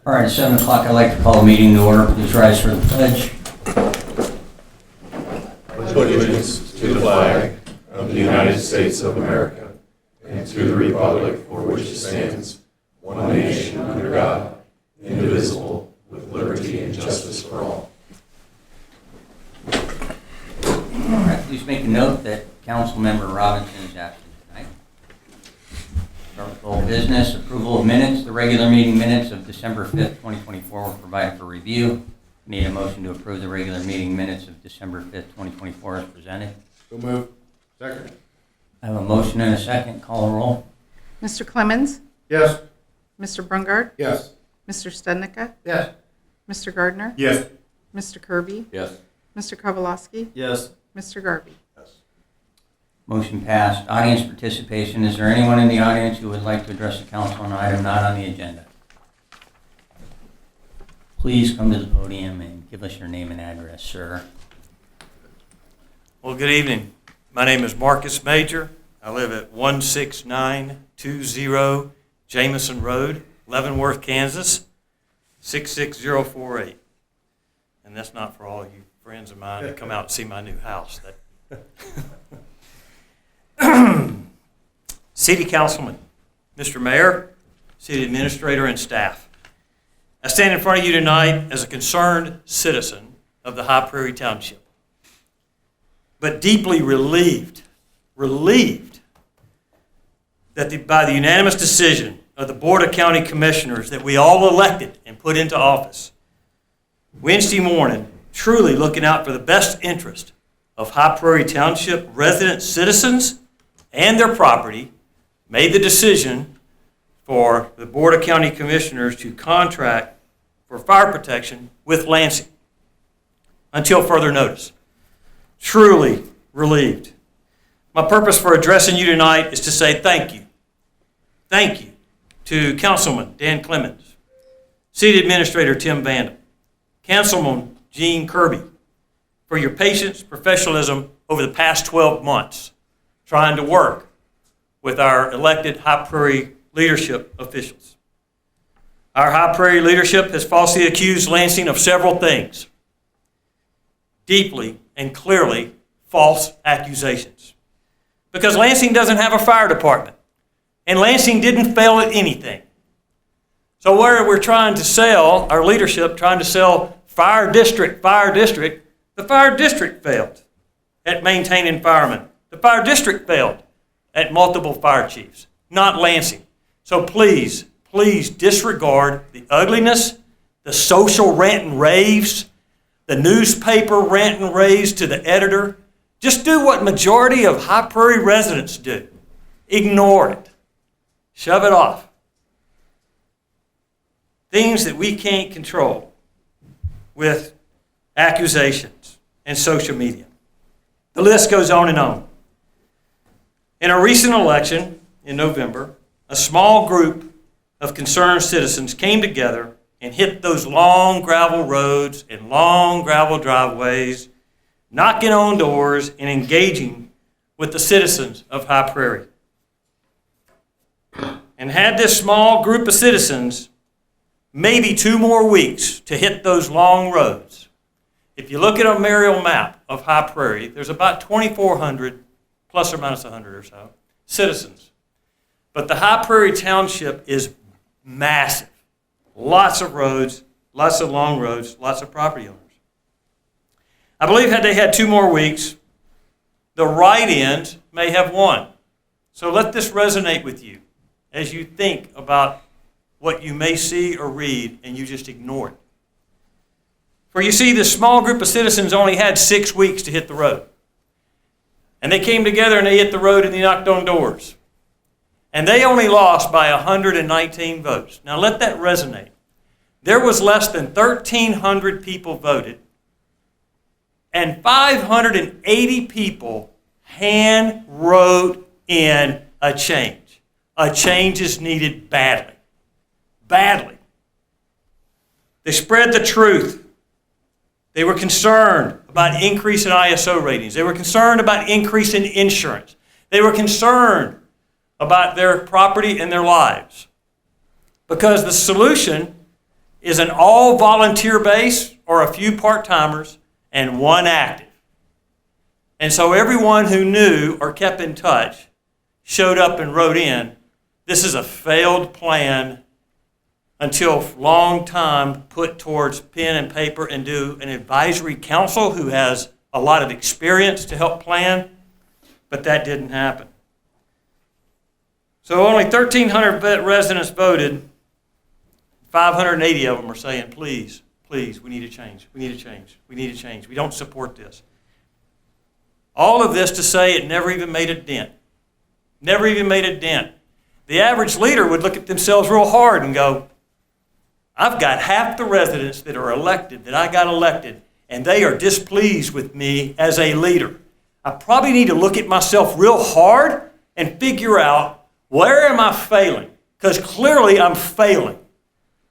All right, at 7 o'clock, I'd like to call the meeting to order. Please rise for the pledge. Pledge allegiance to the flag of the United States of America and to the republic for which it stands, one nation under God, indivisible, with liberty and justice for all. All right, please make a note that Councilmember Robinson is absent tonight. Start with old business, approval of minutes. The regular meeting minutes of December 5th, 2024 were provided for review. Need a motion to approve the regular meeting minutes of December 5th, 2024 as presented. So move. Second. I have a motion and a second. Call the roll. Mr. Clemens? Yes. Mr. Brungard? Yes. Mr. Stednicka? Yes. Mr. Gardner? Yes. Mr. Kirby? Yes. Mr. Kowalski? Yes. Mr. Garvey? Yes. Motion passed. Audience participation. Is there anyone in the audience who would like to address the council on an item not on the agenda? Please come to the podium and give us your name and address, sir. Well, good evening. My name is Marcus Major. I live at 16920 Jameson Road, Leavenworth, Kansas, 66048. And that's not for all you friends of mine that come out and see my new house. City Councilman, Mr. Mayor, City Administrator, and staff. I stand in front of you tonight as a concerned citizen of the High Prairie Township, but deeply relieved that by the unanimous decision of the Board of County Commissioners that we all elected and put into office Wednesday morning, truly looking out for the best interest of High Prairie Township resident citizens and their property, made the decision for the Board of County Commissioners to contract for fire protection with Lansing until further notice. Truly relieved. My purpose for addressing you tonight is to say thank you. Thank you to Councilman Dan Clemens, City Administrator Tim Vandal, Councilman Gene Kirby, for your patience, professionalism over the past 12 months, trying to work with our elected High Prairie leadership officials. Our High Prairie leadership has falsely accused Lansing of several things. Deeply and clearly false accusations. Because Lansing doesn't have a fire department. And Lansing didn't fail at anything. So where we're trying to sell, our leadership trying to sell fire district, the fire district failed at maintaining firemen. The fire district failed at multiple fire chiefs, not Lansing. So please disregard the ugliness, the social rant and raves, the newspaper rant and raves to the editor. Just do what majority of High Prairie residents do. Ignore it. Shove it off. Things that we can't control with accusations and social media. The list goes on and on. In a recent election in November, a small group of concerned citizens came together and hit those long gravel roads and long gravel driveways, knocking on doors and engaging with the citizens of High Prairie. And had this small group of citizens maybe 2 more weeks to hit those long roads. If you look at a aerial map of High Prairie, there's about 2,400, plus or minus 100 or so, citizens. But the High Prairie Township is massive. Lots of roads, lots of long roads, lots of property owners. I believe had they had 2 more weeks, the write-ins may have won. So let this resonate with you as you think about what you may see or read and you just ignore it. For you see, this small group of citizens only had 6 weeks to hit the road. And they came together and they hit the road and they knocked on doors. And they only lost by 119 votes. Now let that resonate. There was less than 1,300 people voted, and 580 people hand wrote in a change. A change is needed badly. Badly. They spread the truth. They were concerned about increase in ISO ratings. They were concerned about increase in insurance. They were concerned about their property and their lives. Because the solution is an all-volunteer base or a few part-timers and one active. And so everyone who knew or kept in touch showed up and wrote in, this is a failed plan until long time put towards pen and paper and do an advisory council who has a lot of experience to help plan, but that didn't happen. So only 1,300 residents voted. 580 of them are saying, please, please, we need to change. We need to change. We need to change. We don't support this. All of this to say it never even made a dent. Never even made a dent. The average leader would look at themselves real hard and go, I've got half the residents that are elected, that I got elected, and they are displeased with me as a leader. I probably need to look at myself real hard and figure out where am I failing? Because clearly I'm failing.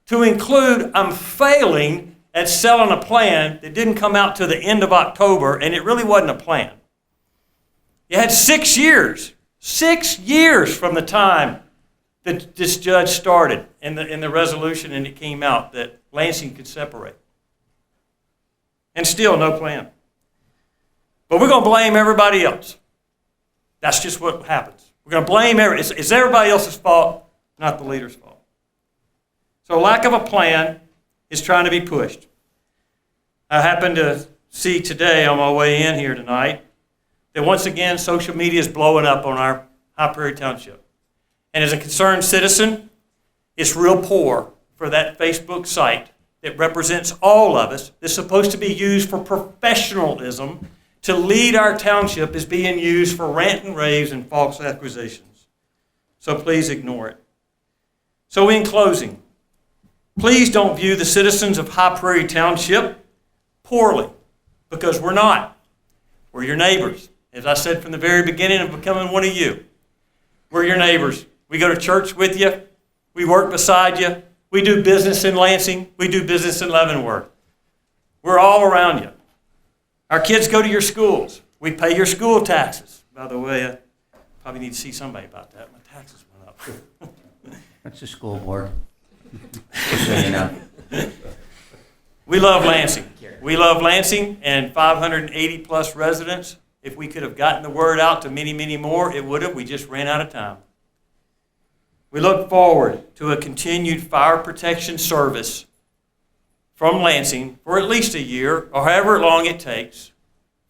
To include, I'm failing at selling a plan that didn't come out to the end of October, and it really wasn't a plan. You had 6 years from the time that this judge started in the resolution and it came out that Lansing could separate. And still no plan. But we're going to blame everybody else. That's just what happens. We're going to blame it's everybody else's fault, not the leader's fault. So lack of a plan is trying to be pushed. I happened to see today on my way in here tonight that once again social media is blowing up on our High Prairie Township. And as a concerned citizen, it's real poor for that Facebook site that represents all of us, that's supposed to be used for professionalism, to lead our township is being used for rant and raves and false accusations. So please ignore it. So in closing, please don't view the citizens of High Prairie Township poorly, because we're not. We're your neighbors. As I said from the very beginning of becoming one of you, we're your neighbors. We go to church with you. We work beside you. We do business in Lansing. We do business in Leavenworth. We're all around you. Our kids go to your schools. We pay your school taxes. By the way, I probably need to see somebody about that. My taxes went up. That's the school board. Just so you know. We love Lansing. We love Lansing and 580 plus residents. If we could have gotten the word out to many, many more, it would have. We just ran out of time. We look forward to a continued fire protection service from Lansing for at least a year, or however long it takes,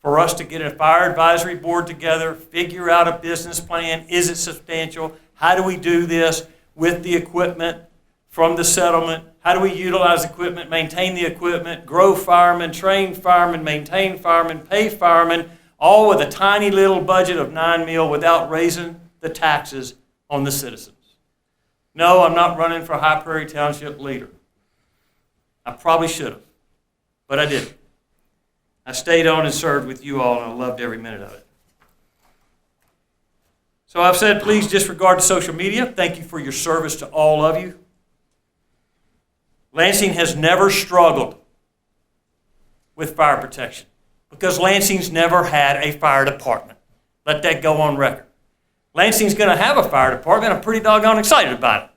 for us to get a fire advisory board together, figure out a business plan. Is it substantial? How do we do this with the equipment from the settlement? How do we utilize equipment, maintain the equipment, grow firemen, train firemen, maintain firemen, pay firemen, all with a tiny little budget of $9 million without raising the taxes on the citizens? No, I'm not running for High Prairie Township leader. I probably should have, but I didn't. I stayed on and served with you all, and I loved every minute of it. So I've said, please disregard the social media. Thank you for your service to all of you. Lansing has never struggled with fire protection because Lansing's never had a fire department. Let that go on record. Lansing's going to have a fire department. I'm pretty doggone excited about it.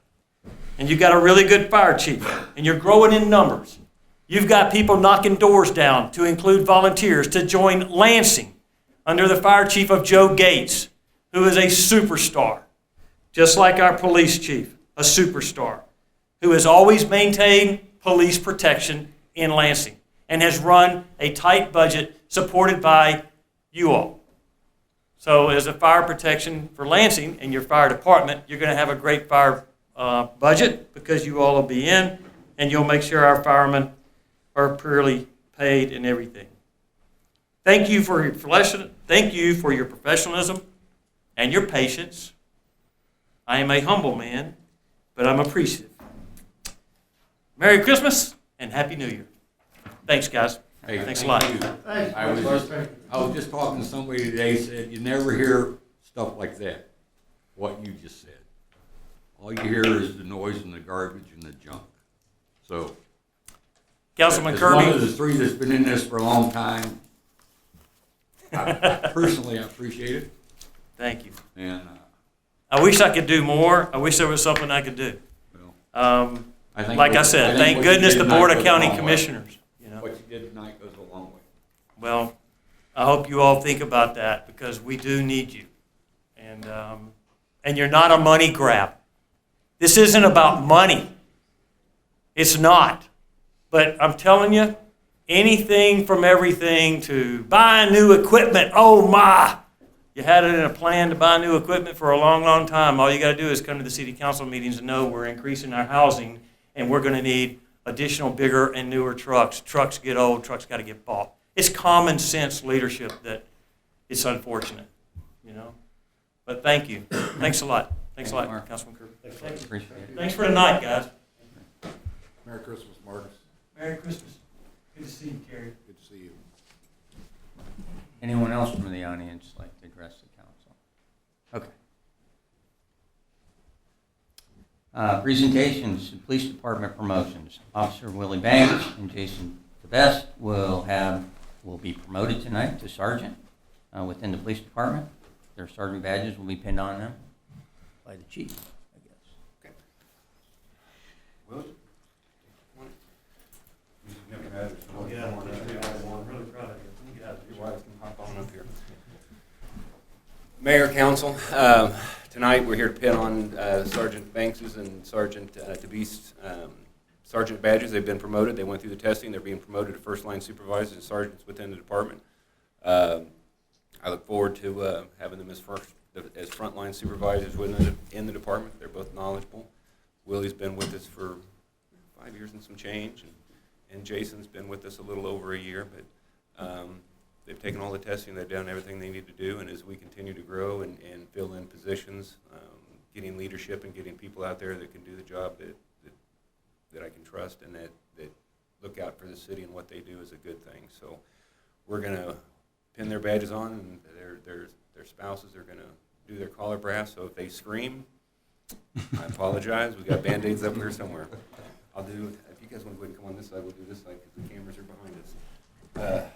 And you've got a really good fire chief, and you're growing in numbers. You've got people knocking doors down to include volunteers to join Lansing under the fire chief of Joe Gates, who is a superstar, just like our police chief, a superstar, who has always maintained police protection in Lansing and has run a tight budget supported by you all. So as a fire protection for Lansing and your fire department, you're going to have a great fire budget because you all will be in, and you'll make sure our firemen are purely paid and everything. Thank you for your professionalism and your patience. I am a humble man, but I'm appreciative. Merry Christmas and Happy New Year. Thanks, guys. Hey, thanks a lot. I was just talking to somebody today, said you never hear stuff like that, what you just said. All you hear is the noise and the garbage and the junk. So, Councilman as Kirby. one of the three that's been in this for a long time, personally, I appreciate it. Thank you. And I wish I could do more. I wish there was something I could do. well, Like I said, thank goodness the Board of County Commissioners, you know. What you did tonight goes a long way. Well, I hope you all think about that because we do need you. And you're not a money grab. This isn't about money. It's not. But I'm telling you, anything from everything to buying new equipment, oh my! You had it in a plan to buy new equipment for a long, long time. All you got to do is come to the city council meetings and know we're increasing our housing and we're going to need additional bigger and newer trucks. Trucks get old, trucks got to get bought. It's common sense leadership that it's unfortunate, you know. But thank you. Thanks a lot. Thanks a lot, Councilman Kirby. Thank you. Appreciate it. Thanks for tonight, guys. Merry Christmas, Marcus. Merry Christmas. Good to see you, Carrie. Good to see you. Anyone else from the audience like to address the council? Okay. Presentations, police department promotions. Officer Willie Banks and Jason DeBest will be promoted tonight to sergeant within the police department. Their sergeant badges will be pinned on them by the chief, I guess. Yeah, I'm really proud of you. Your wife can hop on up here. Mayor, Council, tonight we're here to pin on Sergeant Banks's and Sergeant DeBeast's sergeant badges. They've been promoted. They went through the testing. They're being promoted to first-line supervisors and sergeants within the department. I look forward to having them as frontline supervisors in the department. They're both knowledgeable. Willie's been with us for 5 years and some change, and Jason's been with us a little over a year, but they've taken all the testing, they've done everything they need to do, and as we continue to grow and fill in positions, getting leadership and getting people out there that can do the job that I can trust and that look out for the city and what they do is a good thing. So we're going to pin their badges on, and their spouses are going to do their collar brass, so if they scream, I apologize. We got Band-Aids up here somewhere. If you guys want to go ahead and come on this side, we'll do this side because the cameras are behind us.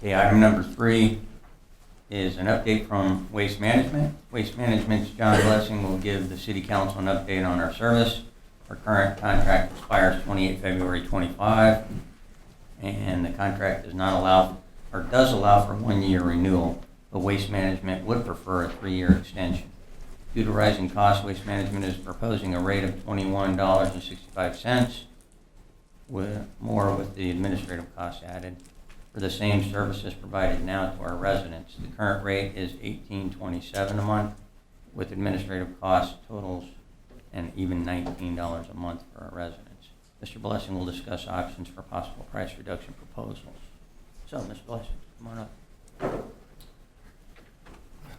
Okay, item number 3 is an update from Waste Management. Waste Management's John Blessing will give the City Council an update on our service. Our current contract expires 28 February 25, and the contract does not allow, or does allow for 1-year renewal, but Waste Management would prefer a 3-year extension. Due to rising costs, Waste Management is proposing a rate of $21.65, with the administrative costs added, for the same services provided now to our residents. The current rate is $18.27 a month, with administrative costs totals and even $19 a month for our residents. Mr. Blessing will discuss options for possible price reduction proposals. So, Mr. Blessing, come on up.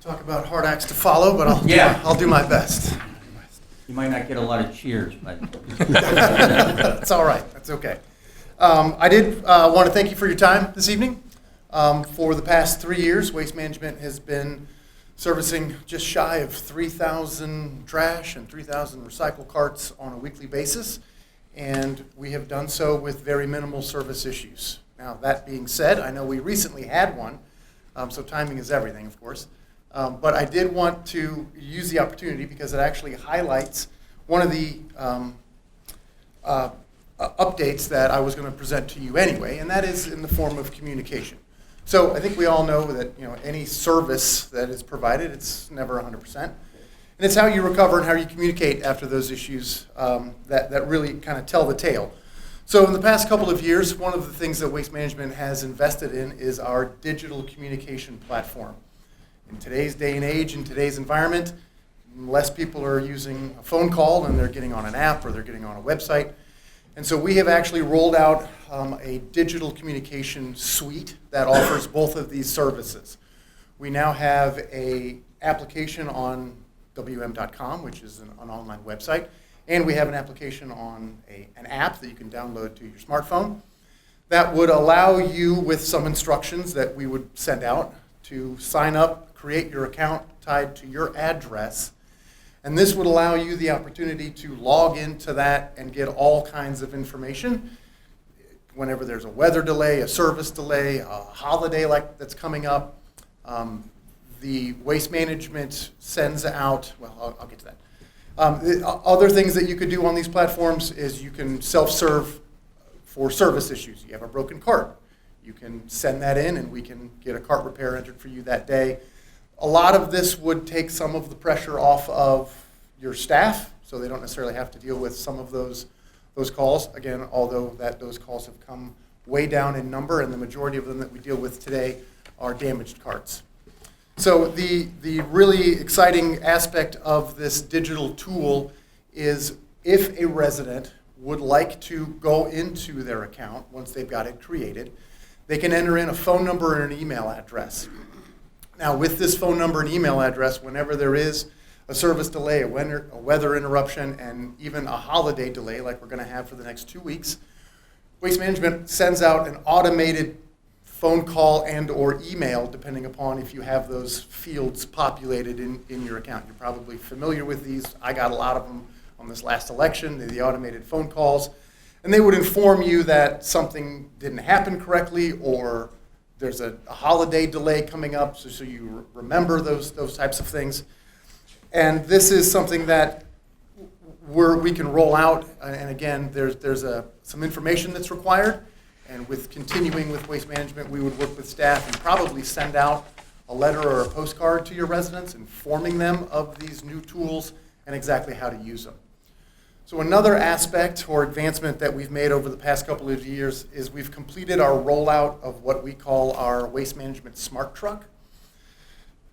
Talk about hard acts to follow, but I'll do my best. You might not get a lot of cheers, but That's all right. That's okay. I did want to thank you for your time this evening. For the past 3 years, Waste Management has been servicing just shy of 3,000 trash and 3,000 recycle carts on a weekly basis, and we have done so with very minimal service issues. Now, that being said, I know we recently had one, so timing is everything, of course. But I did want to use the opportunity because it actually highlights one of the updates that I was going to present to you anyway, and that is in the form of communication. So I think we all know that any service that is provided, it's never 100%. And it's how you recover and how you communicate after those issues that really kind of tell the tale. So in the past couple of years, one of the things that Waste Management has invested in is our digital communication platform. In today's day and age, in today's environment, less people are using a phone call than they're getting on an app or they're getting on a website. And so we have actually rolled out a digital communication suite that offers both of these services. We now have an application on WM.com, which is an online website, and we have an application on an app that you can download to your smartphone that would allow you, with some instructions that we would send out, to sign up, create your account tied to your address, and this would allow you the opportunity to log into that and get all kinds of information whenever there's a weather delay, a service delay, a holiday like that's coming up. The Waste Management sends out, well, I'll get to that. Other things that you could do on these platforms is you can self-serve for service issues. You have a broken cart. You can send that in and we can get a cart repair entered for you that day. A lot of this would take some of the pressure off of your staff, so they don't necessarily have to deal with some of those calls. Again, although those calls have come way down in number, and the majority of them that we deal with today are damaged carts. So the really exciting aspect of this digital tool is if a resident would like to go into their account once they've got it created, they can enter in a phone number and an email address. Now, with this phone number and email address, whenever there is a service delay, a weather interruption, and even a holiday delay like we're going to have for the next 2 weeks, Waste Management sends out an automated phone call and or email, depending upon if you have those fields populated in your account. You're probably familiar with these. I got a lot of them on this last election, the automated phone calls. And they would inform you that something didn't happen correctly, or there's a holiday delay coming up, so you remember those types of things. And this is something that we can roll out, and again, there's some information that's required, and with continuing with Waste Management, we would work with staff and probably send out a letter or a postcard to your residents informing them of these new tools and exactly how to use them. So another aspect or advancement that we've made over the past couple of years is we've completed our rollout of what we call our Waste Management Smart Truck.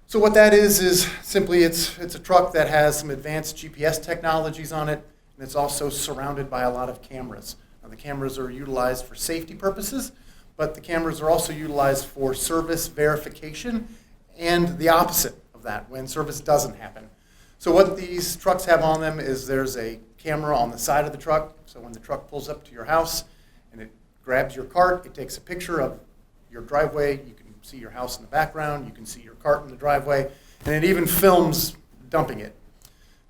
So what that is simply it's a truck that has some advanced GPS technologies on it, and it's also surrounded by a lot of cameras. Now, the cameras are utilized for safety purposes, but the cameras are also utilized for service verification and the opposite of that, when service doesn't happen. So what these trucks have on them is there's a camera on the side of the truck, so when the truck pulls up to your house and it grabs your cart, it takes a picture of your driveway. You can see your house in the background, you can see your cart in the driveway, and it even films dumping it.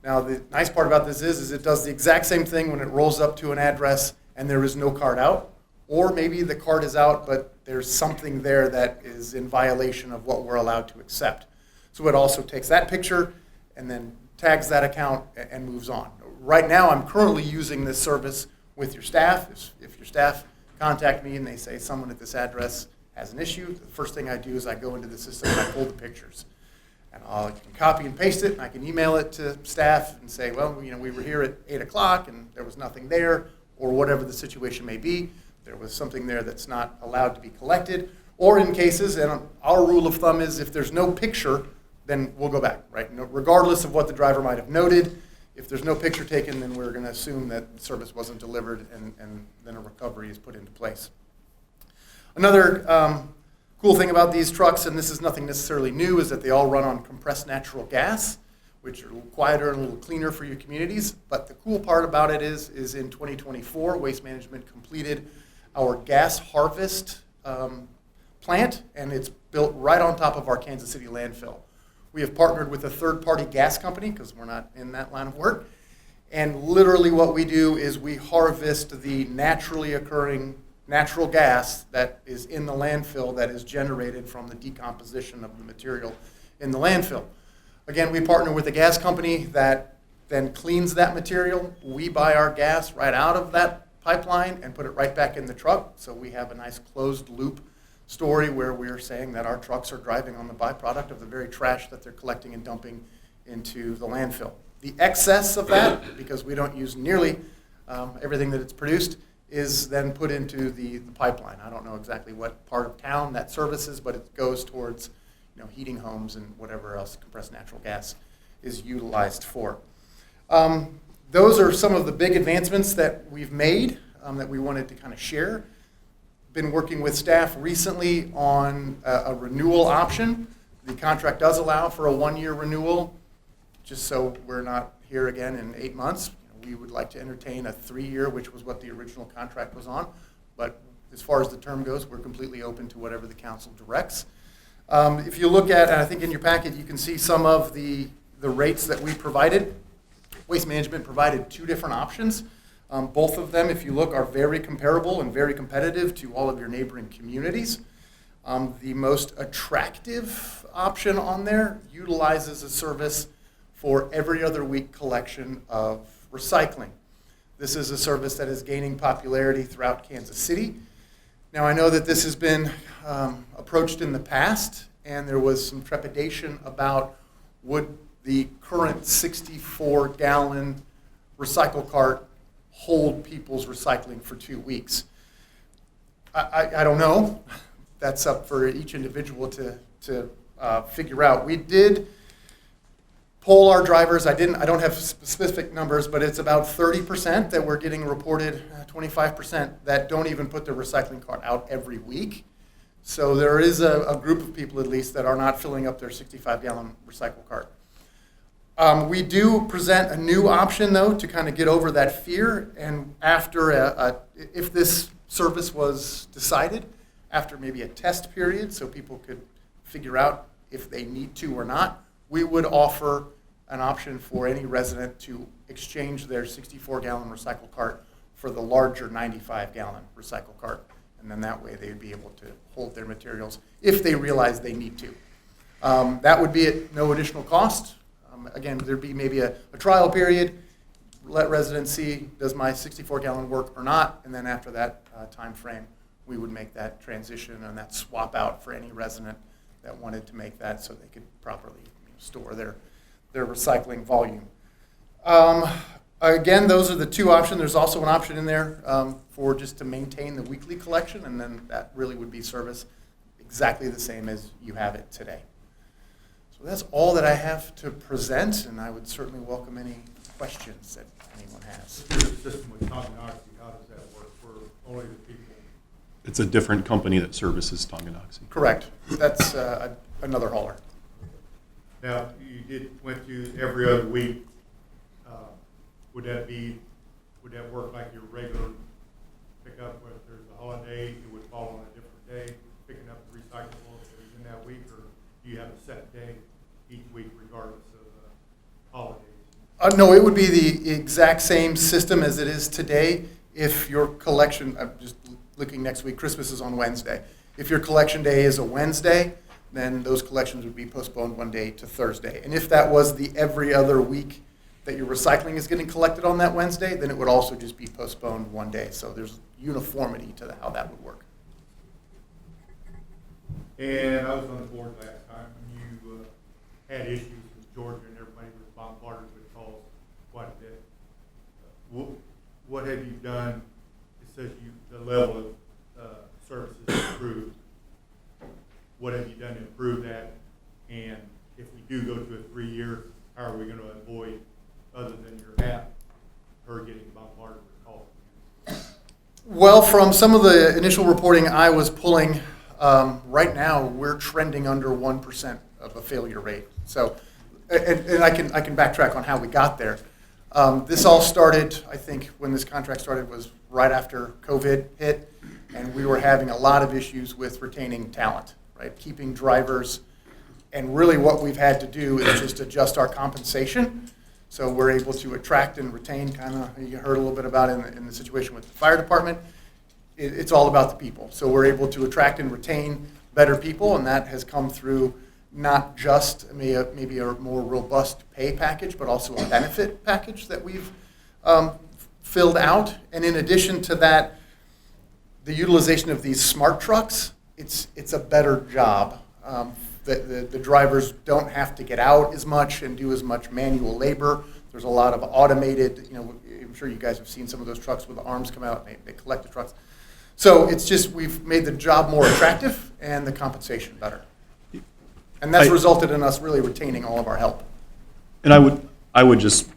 Now, the nice part about this is it does the exact same thing when it rolls up to an address and there is no cart out, or maybe the card is out, but there's something there that is in violation of what we're allowed to accept. So it also takes that picture and then tags that account and moves on. Right now, I'm currently using this service with your staff. If your staff contact me and they say someone at this address has an issue, the first thing I do is I go into the system and I pull the pictures. And I can copy and paste it, and I can email it to staff and say, well, we were here at 8 o'clock and there was nothing there, or whatever the situation may be. There was something there that's not allowed to be collected. Or in cases, and our rule of thumb is if there's no picture, then we'll go back, right? Regardless of what the driver might have noted, if there's no picture taken, then we're going to assume that the service wasn't delivered, and then a recovery is put into place. Another cool thing about these trucks, and this is nothing necessarily new, is that they all run on compressed natural gas, which are a little quieter and a little cleaner for your communities. But the cool part about it is in 2024, Waste Management completed our gas harvest plant, and it's built right on top of our Kansas City landfill. We have partnered with a third-party gas company because we're not in that line of work. And literally what we do is we harvest the naturally occurring natural gas that is in the landfill that is generated from the decomposition of the material in the landfill. Again, we partner with a gas company that then cleans that material. We buy our gas right out of that pipeline and put it right back in the truck. So we have a nice closed loop story where we're saying that our trucks are driving on the byproduct of the very trash that they're collecting and dumping into the landfill. The excess of that, because we don't use nearly everything that it's produced, is then put into the pipeline. I don't know exactly what part of town that services, but it goes towards heating homes and whatever else compressed natural gas is utilized for. Those are some of the big advancements that we've made that we wanted to kind of share. Been working with staff recently on a renewal option. The contract does allow for a 1-year renewal, just so we're not here again in 8 months. We would like to entertain a 3-year, which was what the original contract was on. But as far as the term goes, we're completely open to whatever the council directs. If you look at, and I think in your packet, you can see some of the rates that we provided. Waste Management provided 2 different options. Both of them, if you look, are very comparable and very competitive to all of your neighboring communities. The most attractive option on there utilizes a service for every other week collection of recycling. This is a service that is gaining popularity throughout Kansas City. Now, I know that this has been approached in the past, and there was some trepidation about would the current 64-gallon recycle cart hold people's recycling for 2 weeks. I don't know. That's up for each individual to figure out. We did poll our drivers. I don't have specific numbers, but it's about 30% that we're getting reported, 25% that don't even put their recycling cart out every week. So there is a group of people at least that are not filling up their 65-gallon recycle cart. We do present a new option, though, to kind of get over that fear. And after, if this service was decided, after maybe a test period, so people could figure out if they need to or not, we would offer an option for any resident to exchange their 64-gallon recycle cart for the larger 95-gallon recycle cart. And then that way they would be able to hold their materials if they realize they need to. That would be at no additional cost. Again, there'd be maybe a trial period, let residents see, does my 64-gallon work or not, and then after that time frame, we would make that transition and that swap out for any resident that wanted to make that so they could properly store their recycling volume. Again, those are the 2 options. There's also an option in there for just to maintain the weekly collection, and then that really would be service exactly the same as you have it today. So that's all that I have to present, and I would certainly welcome any questions that anyone has. If there's a system with Tonganoxie, how does that work for only the people? It's a different company that services Tonganoxie. Correct. That's another hauler. Now, you went to every other week. Would that work like your regular pickup? Where if there's a holiday, it would fall on a different day, picking up the recyclables in that week, or do you have a set day each week regardless of holidays? No, it would be the exact same system as it is today. If your collection, just looking next week, Christmas is on Wednesday. If your collection day is a Wednesday, then those collections would be postponed one day to Thursday. And if that was the every other week that your recycling is getting collected on that Wednesday, then it would also just be postponed one day. So there's uniformity to how that would work. And I was on the board last time when you had issues with Georgia and everybody was bombarded with calls quite a bit. What have you done? It says the level of services improved. What have you done to improve that? And if we do go to a 3-year, how are we going to avoid, other than your app, her getting bombarded with calls? Well, from some of the initial reporting I was pulling, right now we're trending under 1% of a failure rate. So, and I can backtrack on how we got there. This all started, I think, when this contract started was right after COVID hit, and we were having a lot of issues with retaining talent, right? Keeping drivers, and really what we've had to do is just adjust our compensation. So we're able to attract and retain, kind of, you heard a little bit about in the situation with the fire department. It's all about the people. So we're able to attract and retain better people, and that has come through not just maybe a more robust pay package, but also a benefit package that we've filled out. And in addition to that, the utilization of these smart trucks, it's a better job. The drivers don't have to get out as much and do as much manual labor. There's a lot of automated, I'm sure you guys have seen some of those trucks with the arms come out and they collect the trucks. So it's just, we've made the job more attractive and the compensation better. And that's resulted in us really retaining all of our help. And I would just,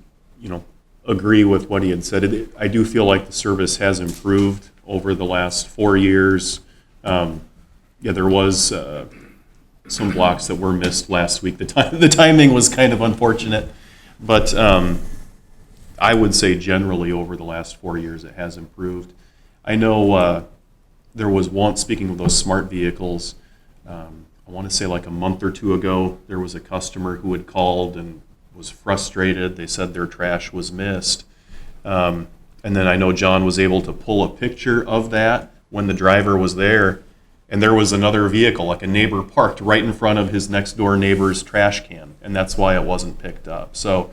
agree with what he had said. I do feel like the service has improved over the last 4 years. There was some blocks that were missed last week. The timing was kind of unfortunate, but I would say generally over the last 4 years it has improved. I know there was one, speaking of those smart vehicles, I want to say like a month or two ago, there was a customer who had called and was frustrated. They said their trash was missed. And then I know John was able to pull a picture of that when the driver was there, and there was another vehicle, like a neighbor, parked right in front of his next door neighbor's trash can, and that's why it wasn't picked up. So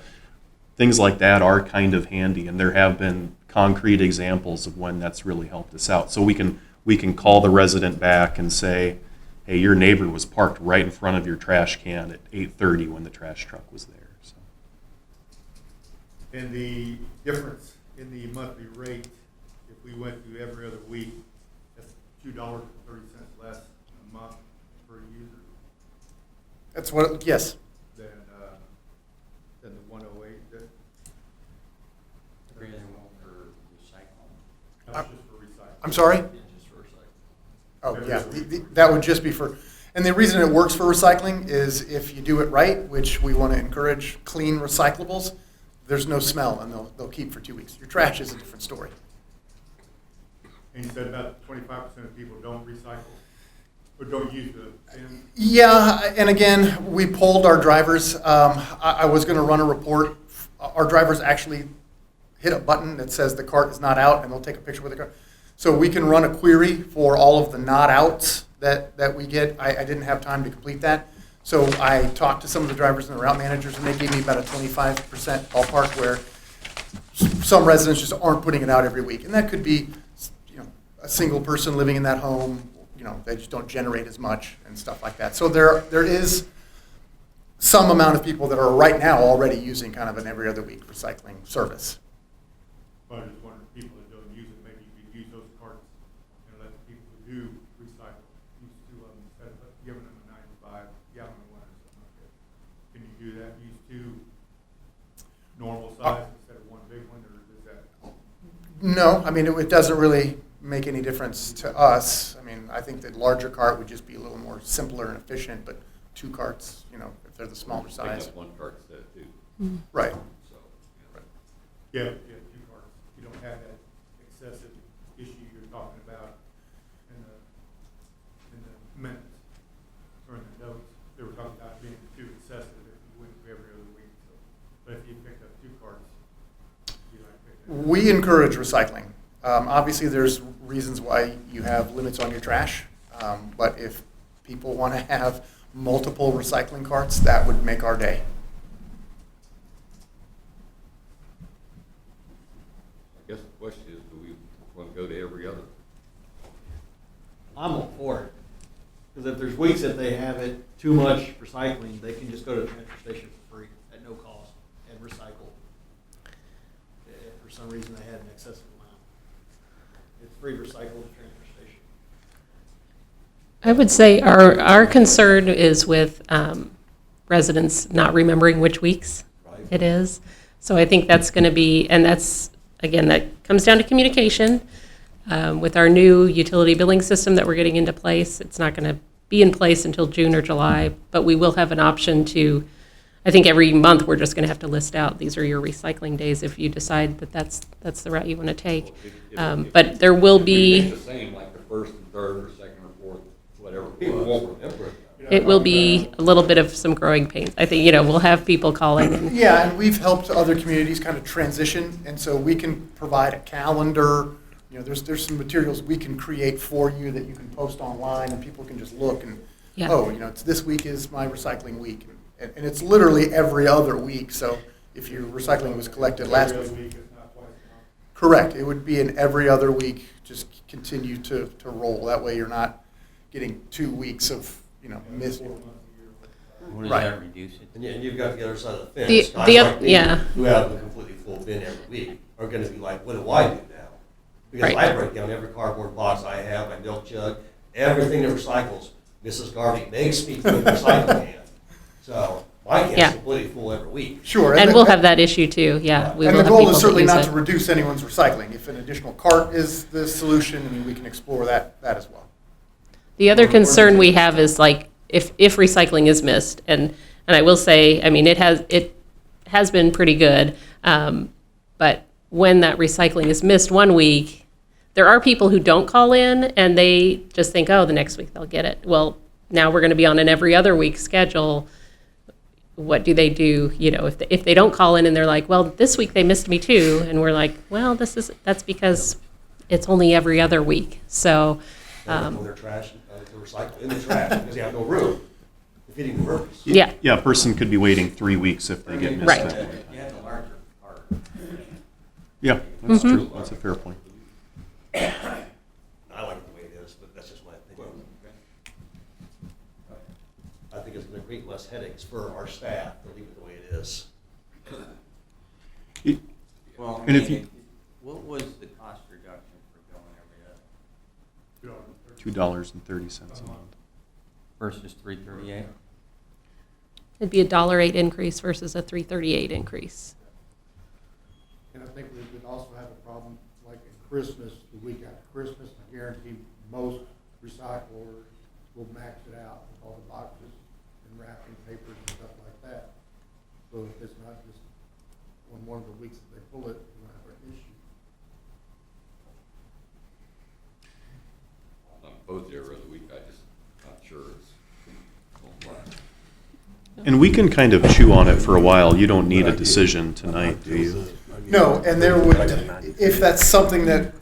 things like that are kind of handy, and there have been concrete examples of when that's really helped us out. So we can call the resident back and say, hey, your neighbor was parked right in front of your trash can at 8:30 when the trash truck was there. So. And the difference in the monthly rate, if we went to every other week, that's $2.30 less a month per user That's what, yes. than the 108. That Agree with one for recycling. was just for recycling. I'm sorry? Just for recycling. Oh, yeah, that would just be for, and the reason it works for recycling is if you do it right, which we want to encourage clean recyclables, there's no smell and they'll keep for 2 weeks. Your trash is a different story. And you said about 25% of people don't recycle, or don't use the bin. Yeah, and again, we polled our drivers. I was going to run a report. Our drivers actually hit a button that says the cart is not out, and they'll take a picture with the cart. So we can run a query for all of the not outs that we get. I didn't have time to complete that. So I talked to some of the drivers and the route managers, and they gave me about a 25% ballpark where some residents just aren't putting it out every week. And that could be, a single person living in that home, they just don't generate as much and stuff like that. So there is some amount of people that are right now already using kind of an every other week recycling service. But I just wondered, people that don't use it, maybe you could use those carts and let the people who do recycle use 2 of them instead of giving them a 95-gallon one or something like that. Can you do that? Use 2 normal size instead of 1 big one, or is that? No, I mean, it doesn't really make any difference to us. I mean, I think the larger cart would just be a little more simpler and efficient, but 2 carts, if they're the smaller size. Pick up 1 cart instead of 2. Right. So, Yeah, 2 carts. You don't have that excessive issue you're talking about in the minutes or in the notes. They were talking about being too excessive if you went every other week. So, but if you picked up 2 carts, you like pick that up. We encourage recycling. Obviously, there's reasons why you have limits on your trash. But if people want to have multiple recycling carts, that would make our day. I guess the question is, do we want to go to every other? I'm all for it. Because if there's weeks that they have it too much recycling, they can just go to the transfer station for free at no cost and recycle. If for some reason they had an excessive amount, it's free recycle at the transfer station. I would say our concern is with residents not remembering which weeks it is. So I think that's going to be, and that's, again, that comes down to communication. With our new utility billing system that we're getting into place, it's not going to be in place until June or July, but we will have an option to, I think every month we're just going to have to list out, these are your recycling days if you decide that that's the route you want to take. But there will be, The same, like the first and third or second or fourth, whatever. People won't remember it. it will be a little bit of some growing pains. I think, we'll have people calling and Yeah, and we've helped other communities kind of transition, and so we can provide a calendar. There's some materials we can create for you that you can post online, and people can just look and, Yeah. it's this week is my recycling week. And it's literally every other week, so if your recycling was collected last Every week. other week, it's not twice a month. Correct, it would be an every other week, just continue to roll. That way you're not getting 2 weeks of, missed. 4 months a year. What does Right. that reduce it? And you've got the other side of the fence. The- Guys the like oth- me yeah. Who have a completely full bin every week are gonna be like, what do I do now? Because Right. I break down every cardboard box I have, my milk jug, everything that recycles. Mrs. Garvey makes me put the recycling can. So my Yeah. can's completely full every week. Sure. and we'll have that issue too, yeah. We And will the have goal people is that certainly use not it. to reduce anyone's recycling. If an additional cart is the solution, we can explore that as well. The other concern we have is like, if recycling is missed, and I will say, it has been pretty good, but when that recycling is missed one week, there are people who don't call in, and they just think, oh, the next week they'll get it. Well, now we're going to be on an every other week schedule. What do they do? If they don't call in and they're like, well, this week they missed me too, and we're like, well, that's because it's only every other week. So, They throw their trash, the recycle in the trash because they have no room. Defeating the purpose. yeah. Yeah, a person could be waiting 3 weeks if they get missed. Right. that way. You have the larger part. Yeah, that's true. That's a fair point. I like the way it is, but that's just my opinion. I think it's gonna create less headaches for our staff to leave it the way it is. Well, And if you- what was the cost reduction for going every other $2.30 a month. versus 338? It'd be a $1.08 increase versus a $3.38 increase. And I think we could also have a problem, like in Christmas, the week after Christmas, I guarantee most recyclers will max it out with all the boxes and wrapping papers and stuff like that. So if it's not just on one of the weeks that they pull it, we'll have an issue. On both every other week, I just not sure it's gonna work. And we can kind of chew on it for a while. You don't need a decision tonight, do you? No, and there would, if that's something that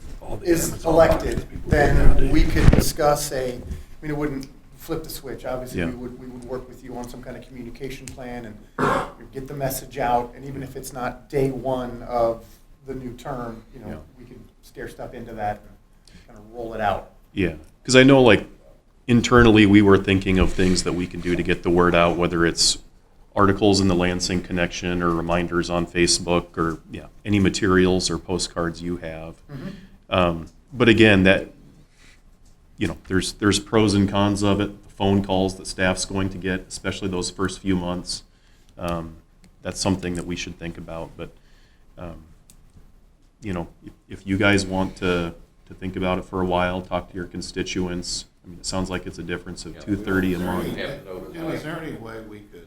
is elected, then we could discuss it wouldn't flip the switch. Obviously, Yeah. we would work with you on some kind of communication plan and get the message out. And even if it's not day one of the new term, Yeah. we could stair step into that and kind of roll it out. Yeah, because I know like internally we were thinking of things that we can do to get the word out, whether it's articles in the Lansing Connection or reminders on Facebook or any materials or postcards you have. But again, that there's pros and cons of it. The phone calls that staff's going to get, especially those first few months. That's something that we should think about. But if you guys want to think about it for a while, talk to your constituents. It sounds like it's a difference of $2.30 a month. Is there any way we could,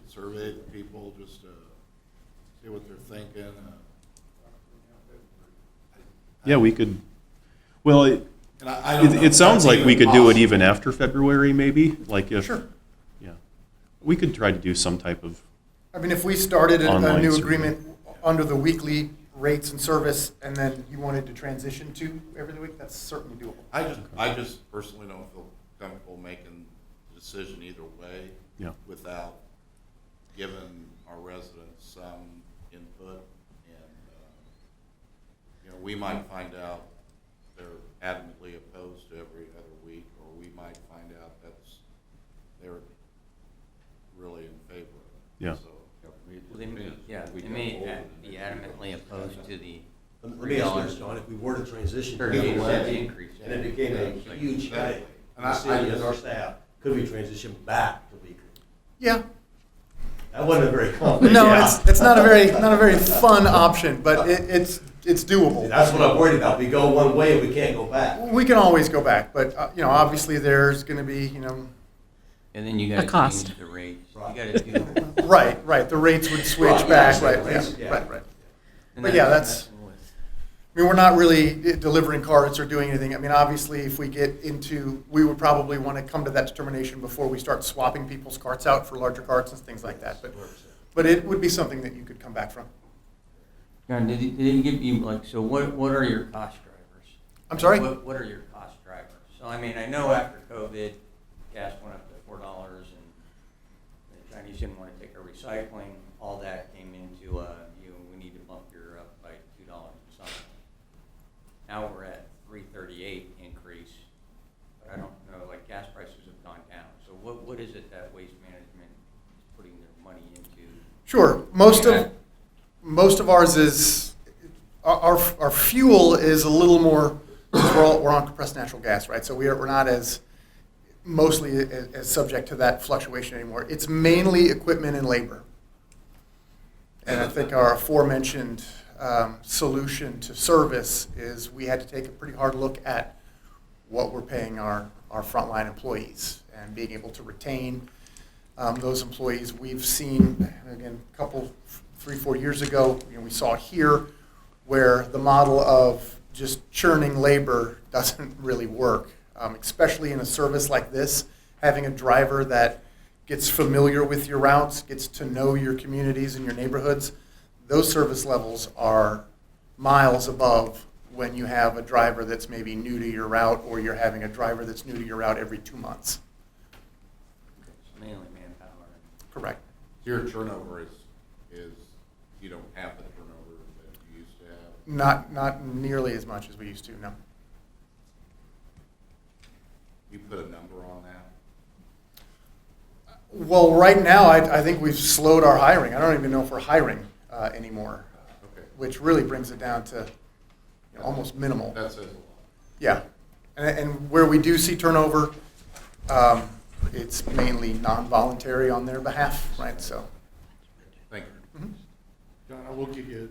survey the people just to see what they're thinking? Yeah, we could. Well, And I don't know it if sounds that's like we could do it possible. even after February, maybe. Like if, Sure. yeah, we could try to do some type of. If we started a Online new survey. agreement under the weekly rates and service, and then you wanted to transition to every other week, that's certainly doable. I just personally don't feel comfortable making a decision either way Yeah. without giving our residents some input. And, we might find out they're adamantly opposed to every other week, or we might find out they're really in favor of it. Yeah. So, Well, they may be adamantly opposed to the Let me ask you this, John, if we were to transition to 38 the cent levy, increase. and it became a huge headache for And the I city and just- our staff, could we transition back to weekly? Yeah. That wasn't a very complicated. No, it's not a very fun option, but it's doable. That's what I'm worried about. We go one way and we can't go back. We can always go back, but, obviously there's gonna be, And then you A gotta cost. change the rates. You Right. gotta do. right, the rates would switch Right, back, yeah, right, rates, yeah, yeah. right. and But yeah, that's that's- messing with- I mean, we're not really delivering cards or doing anything. I mean, obviously, if we get into, we would probably want to come to that determination before we start swapping people's carts out for larger carts and things like that. But it would be something that you could come back from. John, did he give you, so what are your cost drivers? I'm sorry? What are your cost drivers? So, I mean, I know after COVID, gas went up to $4 and the Chinese didn't want to take our recycling. All that came into, we need to bump your up by $2 or something. Now we're at $3.38 increase, but I don't know, gas prices have gone down. So what is it that Waste Management is putting their money into? Sure. Most of ours is, our fuel is a little more, we're on compressed natural gas, right? So we're not as, mostly as subject to that fluctuation anymore. It's mainly equipment and labor. And I think our aforementioned solution to service is we had to take a pretty hard look at what we're paying our frontline employees and being able to retain those employees. We've seen, again, a couple, 3-4 years ago, we saw here where the model of just churning labor doesn't really work, especially in a service like this, having a driver that gets familiar with your routes, gets to know your communities and your neighborhoods. Those service levels are miles above when you have a driver that's maybe new to your route, or you're having a driver that's new to your route every 2 months. It's mainly manpower. Correct. your turnover is, you don't have the turnover that you used to have? Not nearly as much as we used to, no. You put a number on that? Well, right now, I think we've slowed our hiring. I don't even know if we're hiring anymore, Okay. which really brings it down to almost minimal. That says a lot. Yeah, and where we do see turnover, it's mainly non-voluntary on their behalf, right? So, Thank you. mhm. John, I will give you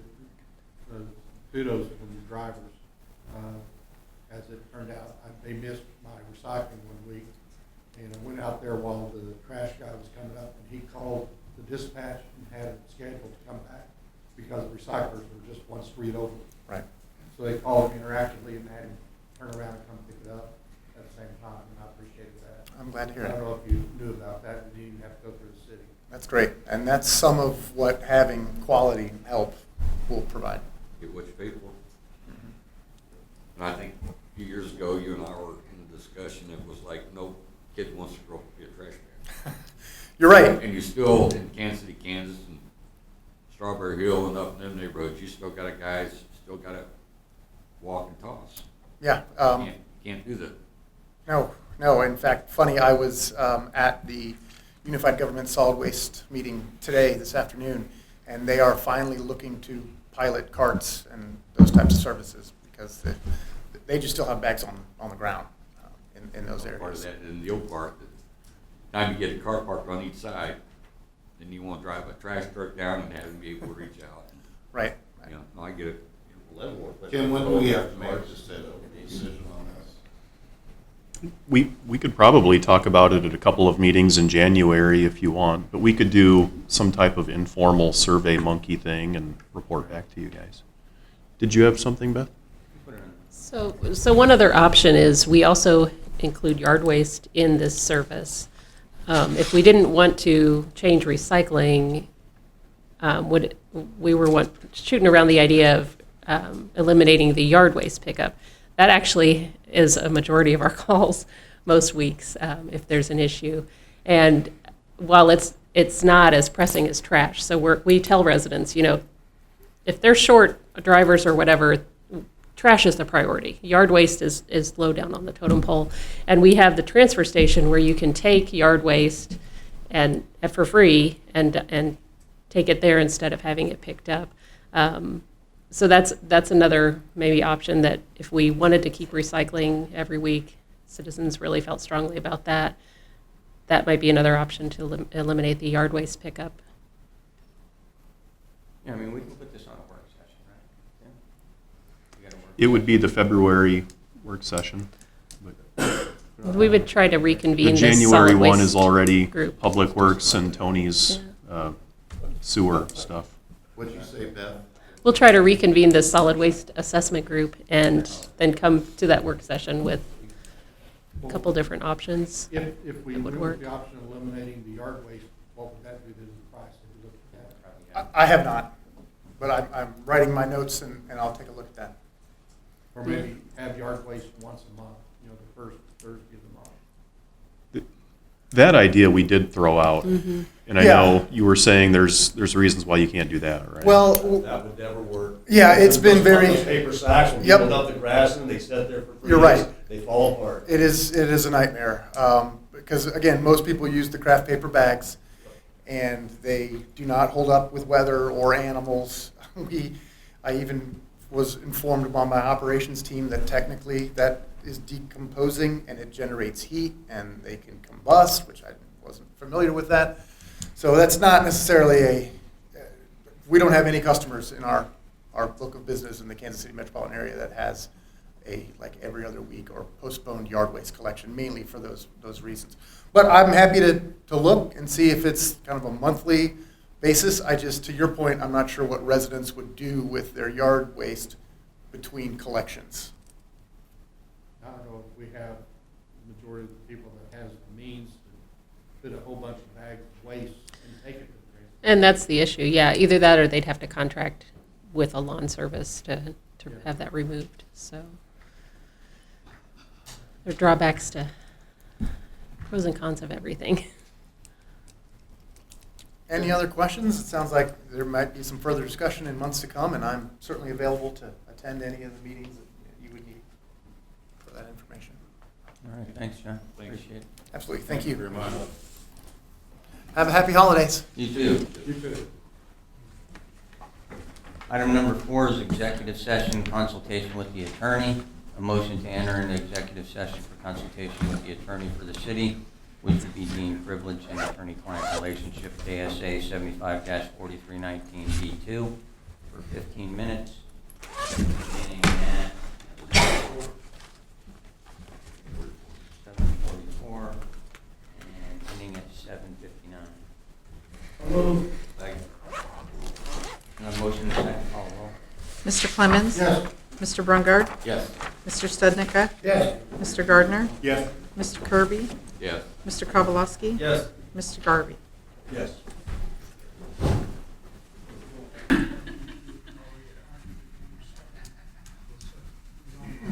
kudos from the drivers. As it turned out, they missed my recycling 1 week, and I went out there while the trash guy was coming up, and he called the dispatch and had it scheduled to come back because the recyclers were just one street over. Right. So they called him interactively and had him turn around and come pick it up at the same time, and I appreciated that. I'm glad to hear I don't it. know if you knew about that, but you didn't have to go through the city. That's great, and that's some of what having quality help will provide. Get what you pay for. And I think a few years ago, you and I were in a discussion, it was like, no kid wants to grow up to be a trash man. You're right. And you still, in Kansas City, Kansas, and Strawberry Hill and up in them neighborhoods, you still got a guys, still got to walk and toss. Yeah. Can't do that. No. In fact, funny, I was at the Unified Government Solid Waste meeting this afternoon, and they are finally looking to pilot carts and those types of services because they just still have bags on the ground in those Part of areas. that, and the old part, the time you get a car parked on each side, then you want to drive a trash truck down and have them be able to reach out. Right. You know, no, I get it. Kim, when do we have to make a decision on this? We could probably talk about it at a couple of meetings in January if you want, but we could do some type of informal survey monkey thing and report back to you guys. Did you have something, Beth? So one other option is we also include yard waste in this service. If we didn't want to change recycling, we were shooting around the idea of eliminating the yard waste pickup. That actually is a majority of our calls most weeks if there's an issue. And while it's not as pressing as trash, so we tell residents, if they're short drivers or whatever, trash is the priority. Yard waste is low down on the totem pole. And we have the transfer station where you can take yard waste and for free and take it there instead of having it picked up. So that's another maybe option, that if we wanted to keep recycling every week, citizens really felt strongly about that. That might be another option to eliminate the yard waste pickup. Yeah, I mean, we can put this on a work session, right? Yeah. We gotta work. It would be the February work session. But We would try to reconvene the this January solid one waste is already group. Public Works and Tony's sewer stuff. What'd you say, Beth? We'll try to reconvene this solid waste assessment group and then come to that work session with a couple different options. If we That would went work. with the option of eliminating the yard waste, what would that do to the price if you looked at that? I have not, but I'm writing my notes and I'll take a look at that. Or maybe have yard waste once a month, the first Thursday of the month. That idea we did throw out. Mm-hmm. And I Yeah. know you were saying there's reasons why you can't do that, right? Well, That would never work. yeah, it's been very, Those paper sacks, when Yep. people dump the grass in, they sit there for 3 You're days, right. they fall apart. it is a nightmare. Because again, most people use the craft paper bags and they do not hold up with weather or animals. I even was informed by my operations team that technically that is decomposing and it generates heat and they can combust, which I wasn't familiar with that. So that's not necessarily we don't have any customers in our book of business in the Kansas City metropolitan area that has like every other week or postponed yard waste collection, mainly for those reasons. But I'm happy to look and see if it's kind of a monthly basis. To your point, I'm not sure what residents would do with their yard waste between collections. I don't know if we have the majority of the people that has the means to put a whole bunch of bags of waste and take it to the transfer. And that's the issue, yeah. Either that or they'd have to contract with a lawn service to have that removed, so. There are drawbacks to pros and cons of everything. Any other questions? It sounds like there might be some further discussion in months to come, and I'm certainly available to attend any of the meetings that you would need for that information. All right, thanks, John. Appreciate it. Absolutely, thank you. very much. Have a happy holidays. You too. You too. Item number 4 is executive session consultation with the attorney. A motion to enter into executive session for consultation with the attorney for the city, which would be deemed privileged in attorney-client relationship, ASA 75-4319B2, for 15 minutes, beginning at 7:44 and ending at 7:59. Second. Motion and second, call roll. Mr. Clemens? Yes. Mr. Brungard? Yes. Mr. Stednica? Yes. Mr. Gardner? Yes. Mr. Kirby? Yes. Mr. Kowalowski? Yes. Mr. Garvey? Yes.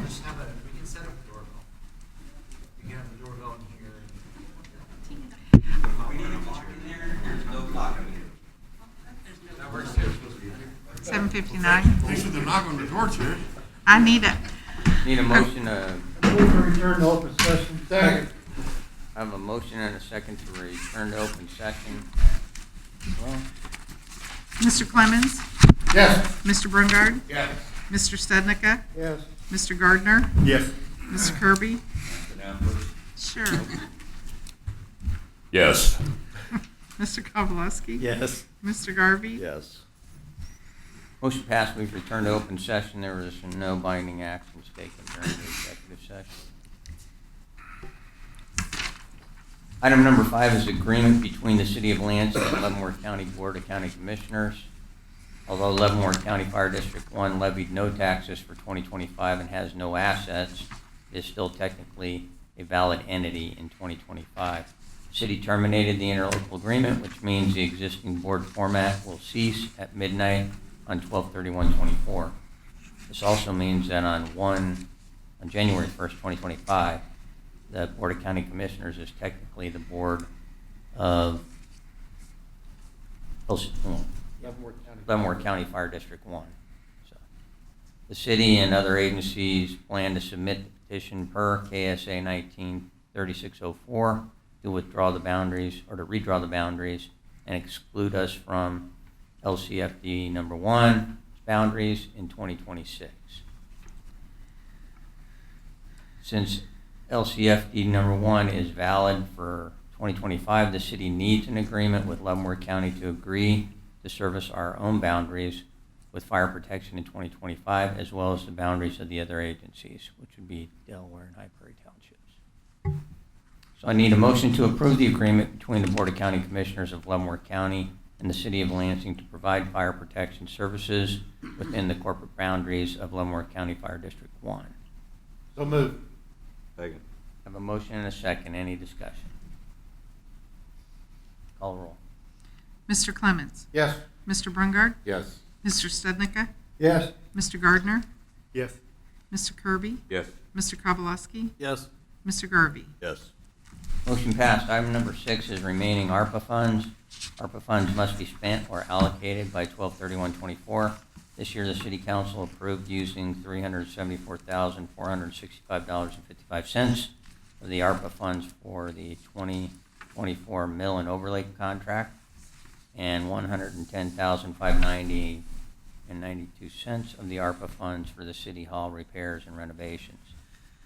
Just have we can set up the doorbell. You can have the doorbell in here. We need a clock in there. There's no clock in here. That works too. 7:59. They said they're knocking on the door, too. I need it. Need a motion to, Return to open session. Second. I have a motion and a second to return to open session. Well, Mr. Clemens? Yes. Mr. Brungard? Yes. Mr. Stednica? Yes. Mr. Gardner? Yes. Mr. Kirby? sit down first. Sure. Yes. Mr. Kowalowski? Yes. Mr. Garvey? Yes. Motion passed. We've returned to open session. There was no binding actions taken during the executive session. Item number 5 is agreement between the City of Lansing and Leavenworth County Board of County Commissioners. Although Leavenworth County Fire District 1 levied no taxes for 2025 and has no assets, it is still technically a valid entity in 2025. City terminated the interlocal agreement, which means the existing board format will cease at midnight on 12/31/24. This also means that on January 1st, 2025, the Board of County Commissioners is technically the board of Leavenworth County Fire District 1. So, the city and other agencies plan to submit the petition per KSA 193604 to withdraw the boundaries or to redraw the boundaries and exclude us from LCFD number 1 boundaries in 2026. Since LCFD number 1 is valid for 2025, the city needs an agreement with Leavenworth County to agree to service our own boundaries with fire protection in 2025, as well as the boundaries of the other agencies, which would be Delaware and High Prairie Townships. So I need a motion to approve the agreement between the Board of County Commissioners of Leavenworth County and the City of Lansing to provide fire protection services within the corporate boundaries of Leavenworth County Fire District 1. So moved. Second. I have a motion and a second. Any discussion? Call roll. Mr. Clements? Yes. Mr. Brungard? Yes. Mr. Stednica? Yes. Mr. Gardner? Yes. Mr. Kirby? Yes. Mr. Kowalski? Yes. Mr. Garvey? Yes. Motion passed. Item number 6 is remaining ARPA funds. ARPA funds must be spent or allocated by 12/31/24. This year, the City Council approved using $374,465.55 of the ARPA funds for the 2024 mill and overlay contract and $110,590.92 of the ARPA funds for the City Hall repairs and renovations.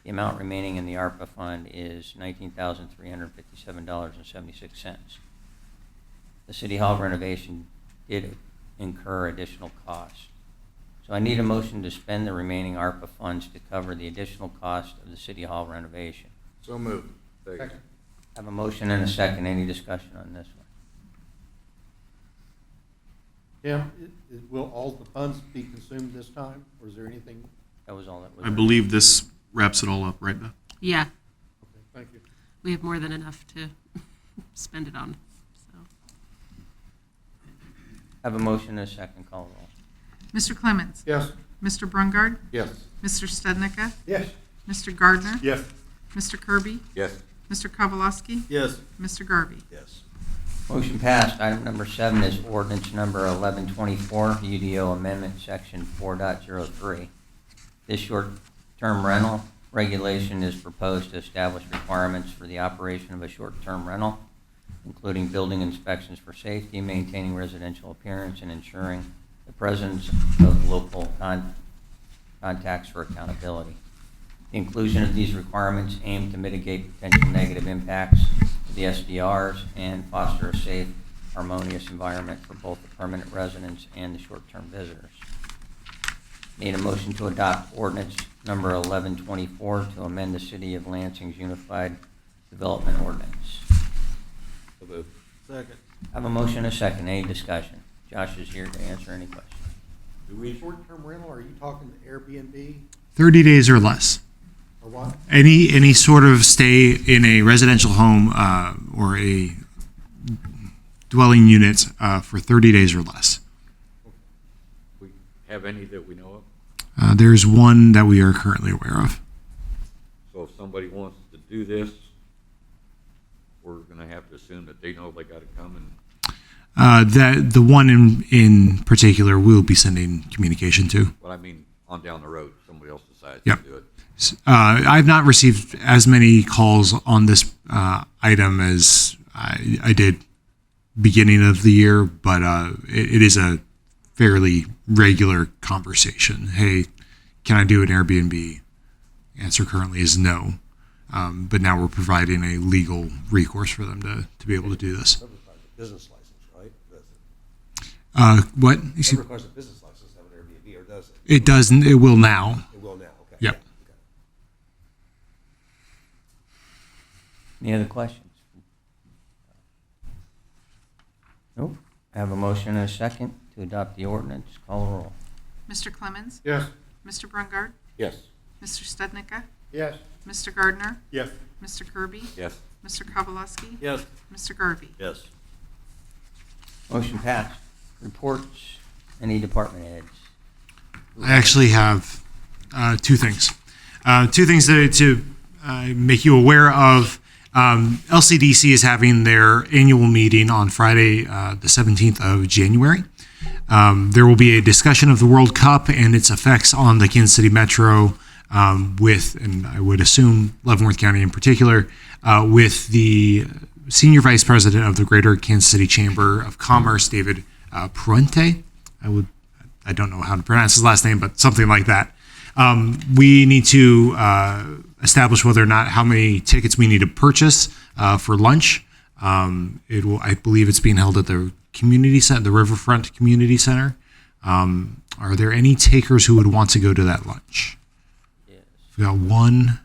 The amount remaining in the ARPA fund is $19,357.76. The City Hall renovation did incur additional costs. So I need a motion to spend the remaining ARPA funds to cover the additional cost of the City Hall renovation. So moved. Second. I have a motion and a second. Any discussion on this one? Tim, will all the funds be consumed this time, or is there anything? That was all that was. I believe this wraps it all up, right, Beth? Yeah, Okay, thank you. we have more than enough to spend it on, so. I have a motion and a second. Call roll. Mr. Clements? Yes. Mr. Brungard? Yes. Mr. Stednica? Yes. Mr. Gardner? Yes. Mr. Kirby? Yes. Mr. Kowalski? Yes. Mr. Garvey? Yes. Motion passed. Item number 7 is ordinance number 1124, UDO Amendment Section 4.03. This short-term rental regulation is proposed to establish requirements for the operation of a short-term rental, including building inspections for safety, maintaining residential appearance, and ensuring the presence of local contacts for accountability. The inclusion of these requirements aim to mitigate potential negative impacts of the SDRs and foster a safe, harmonious environment for both the permanent residents and the short-term visitors. Need a motion to adopt ordinance number 1124 to amend the City of Lansing's Unified Development Ordinance. So moved. Second. I have a motion and a second. Any discussion? Josh is here to answer any questions. Do we, Short-term rental, are you talking Airbnb 30 days or less. or what? Any sort of stay in a residential home or a dwelling unit for 30 days or less. we have any that we know of? There's one that we are currently aware of. So if somebody wants to do this, we're gonna have to assume that they know they gotta come and, That the one in particular we'll be sending communication to. but I mean, on down the road, somebody else decides Yep. to do it. I've not received as many calls on this item as I did beginning of the year, but it is a fairly regular conversation. Hey, can I do an Airbnb? Answer currently is no. But now we're providing a legal recourse for them to be able to do this. That requires a business license, right? Does it? What? That requires a business license to have an Airbnb, or does it? It doesn't. It will now. It will now, okay. Yep. Okay. Any other questions? Nope. I have a motion and a second to adopt the ordinance. Call the roll. Mr. Clements? Yes. Mr. Brungard? Yes. Mr. Stednica? Yes. Mr. Gardner? Yes. Mr. Kirby? Yes. Mr. Kowalski? Yes. Mr. Garvey? Yes. Motion passed. Reports, any department heads? I actually have two things. Two things to make you aware of. LCDC is having their annual meeting on Friday, the 17th of January. There will be a discussion of the World Cup and its effects on the Kansas City Metro with, and I would assume Leavenworth County in particular, with the Senior Vice President of the Greater Kansas City Chamber of Commerce, David Puente. I don't know how to pronounce his last name, but something like that. We need to establish whether or not how many tickets we need to purchase for lunch. I believe it's being held at the community center, the Riverfront Community Center. Are there any takers who would want to go to that lunch? Yes. We've got one,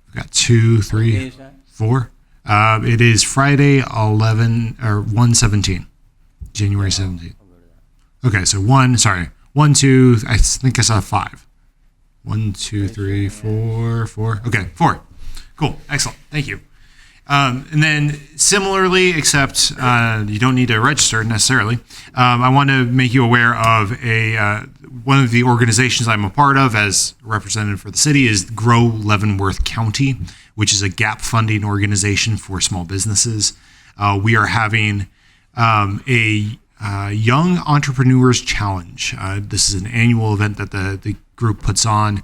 we've got two, What day three, is that? 4. It is Friday, 1/17, January 17th. I'll go to that. Okay, so 1, 2, I think I saw 5. 1, 2, 3, 4, 4. Okay, 4. Cool, excellent, thank you. And then similarly, except you don't need to register necessarily, I want to make you aware of one of the organizations I'm a part of as representative for the city is Grow Leavenworth County, which is a gap funding organization for small businesses. We are having a Young Entrepreneurs Challenge. This is an annual event that the group puts on.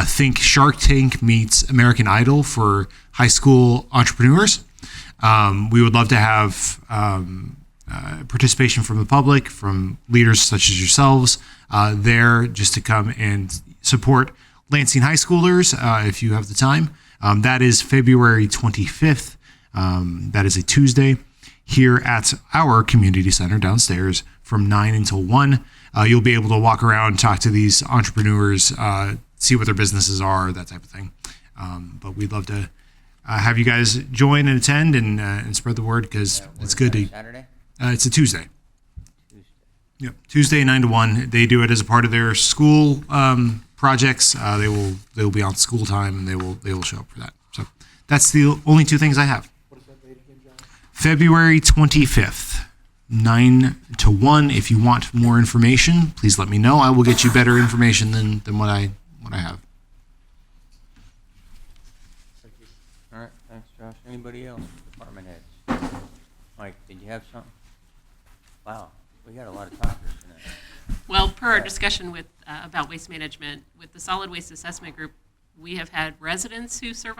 Think Shark Tank meets American Idol for high school entrepreneurs. We would love to have participation from the public, from leaders such as yourselves there, just to come and support Lansing high schoolers if you have the time. That is February 25th. That is a Tuesday here at our community center downstairs from 9 until 1. You'll be able to walk around, talk to these entrepreneurs, see what their businesses are, that type of thing. But we'd love to have you guys join and attend and spread the word because it's good to. Saturday? It's a Tuesday. Tuesday. Yep, Tuesday 9 to 1. They do it as a part of their school projects. They will be on school time and they will show up for that. So that's the only two things I have. What is that date again, John? February 25th, 9 to 1. If you want more information, please let me know. I will get you better information than what I have. All right, thanks, Josh. Anybody else? Department heads? Mike, did you have something? Wow, we got a lot of talkers tonight. Well, per our discussion with, about waste management, with the solid waste assessment group, we have had residents who serve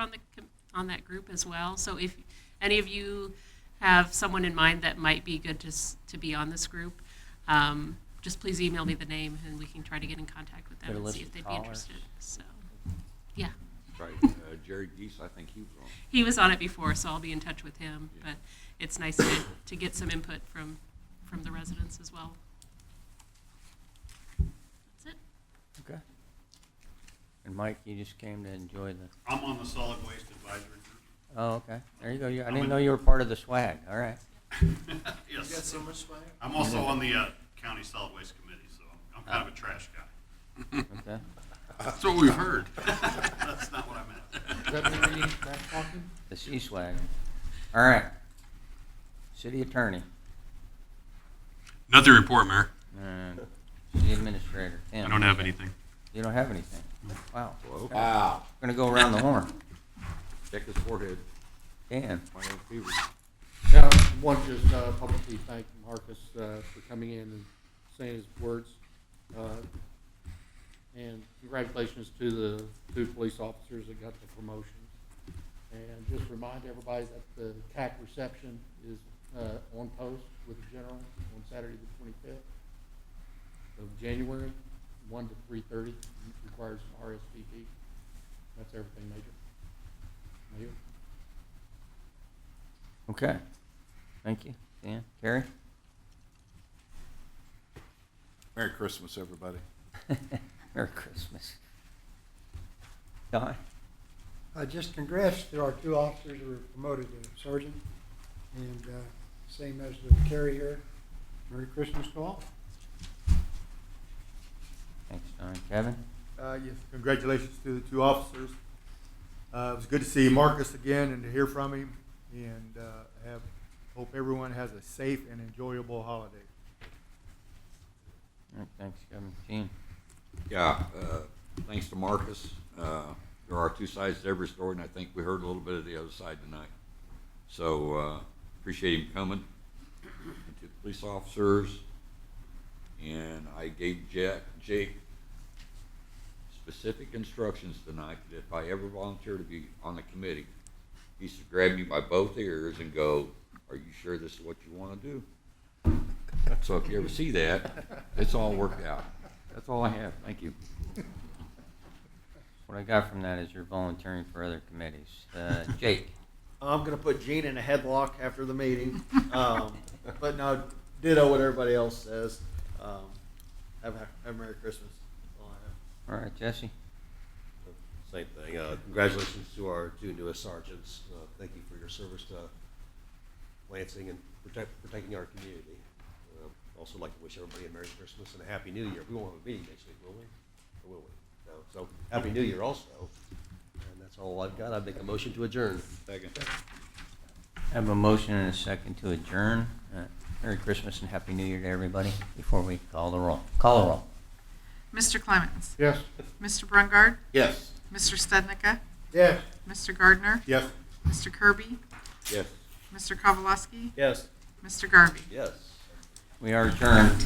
on that group as well. So if any of you have someone in mind that might be good to be on this group, just please email me the name and we can try to get in contact with them Get a and list see if of they'd be callers. interested. So, yeah. Right, Jerry Geese, I think he was on. He was on it before, so I'll be in touch with him. But it's nice to get some input from the residents as well. That's it. Okay. And Mike, you just came to enjoy the, I'm on the solid waste advisory group. oh, okay. There you go. I didn't know you were part of the swag. All right. Yes. You got so much swag? I'm also on the county solid waste committee, so I'm kind of a trash guy. Okay. That's what we've heard. That's not what I meant. Does that mean we need trash talking? The C-swag. All right. City attorney Nothing to report, Mayor. and city administrator. Tim. I don't have anything. You don't have anything? Wow. Whoa. Wow. Gonna go around the horn. Check his forehead. Dan. Find out fever. Yeah, I want to just publicly thank Marcus for coming in and saying his words. And congratulations to the 2 police officers that got the promotions. And just remind everybody that the CAC reception is on post with the general on Saturday the 25th of January, 1 to 3:30. Requires an RSVP. That's everything, Major. Okay. Thank you. Dan. Carrie? Merry Christmas, everybody. Merry Christmas. Don? Just congrats to our 2 officers who were promoted to sergeant, and same as with Carrie here. Merry Christmas to all. Thanks, Don. Kevin? Yes, congratulations to the 2 officers. It was good to see Marcus again and to hear from him. and hope everyone has a safe and enjoyable holiday. All right, thanks, Kevin. Gene? Yeah, thanks to Marcus. There are two sides to every story, and I think we heard a little bit of the other side tonight. So appreciate him coming. And to the police officers, and I gave Jake specific instructions tonight that if I ever volunteer to be on the committee, he should grab me by both ears and go, "Are you sure this is what you want to do?" So if you ever see that, it's all worked out. That's all I have. Thank you. What I got from that is you're volunteering for other committees. Jake? I'm gonna put Gene in a headlock after the meeting, but no, ditto what everybody else says. Have a Merry Christmas. That's all I have. All right, Jesse? Same thing. Congratulations to our two newest sergeants. Thank you for your service to Lansing and protecting our community. Also like to wish everybody a Merry Christmas and a Happy New Year. We won't have a meeting next week, will we? Or will we? No. So Happy New Year also. And that's all I've got. I'd make a motion to adjourn. Second. I have a motion and a second to adjourn. Merry Christmas and Happy New Year to everybody before we call the roll. Call the roll. Mr. Clemens? Yes. Mr. Brungard? Yes. Mr. Stednica? Yes. Mr. Gardner? Yes. Mr. Kirby? Yes. Mr. Kowalski? Yes. Mr. Garvey? Yes. We are adjourned.